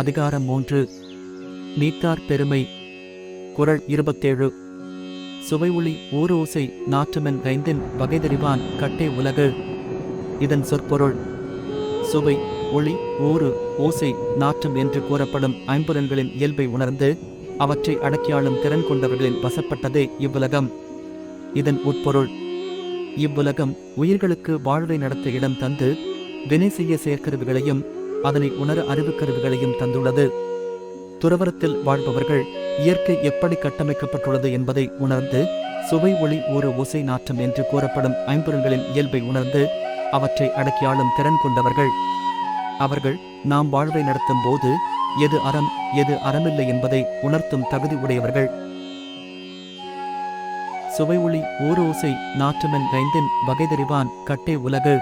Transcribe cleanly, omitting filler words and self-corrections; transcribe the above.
அதிகாரம் 3. நீத்தார் பெருமை. குறள் 27. சுவை ஒளி ஊறு ஓசை நாற்றுமென் கைந்தின் வகைதறிவான் கட்டை உலகு. இதன் சொற்பொருள்: சுவை, ஒளி, ஊறு, ஓசை, நாற்றம் என்று கூறப்படும் ஐம்புலன்களின் இயல்பை உணர்ந்து அவற்றை அடக்கியாளும் திறன் கொண்டவர்களின் வசப்பட்டதே இவ்வுலகம். இதன் உட்பொருள்: இவ்வுலகம் உயிர்களுக்கு வாழ்வை நடத்த இடம் தந்து வினை செய்ய செயற்கருவிகளையும் அதனை உணர அறிவுக்கருவிகளையும் தந்துள்ளது. துறவரத்தில் வாழ்பவர்கள் இயற்கை எப்படி கட்டமைக்கப்பட்டுள்ளது என்பதை உணர்ந்து சுவை, ஒளி, ஊறு, ஓசை, நாற்றம் என்று கூறப்படும் ஐம்புலன்களின் இயல்பை உணர்ந்து அவற்றை அடக்கியாளும் திறன் கொண்டவர்கள். அவர்கள் நாம் வாழ்வை நடத்தும் போது எது அறம், எது அறமில்லை என்பதை உணர்த்தும் தகுதி உடையவர்கள். சுவை ஒளி ஊறு ஓசை நாற்றுமென் கைந்தின் வகைதறிவான் கட்டை உலகு.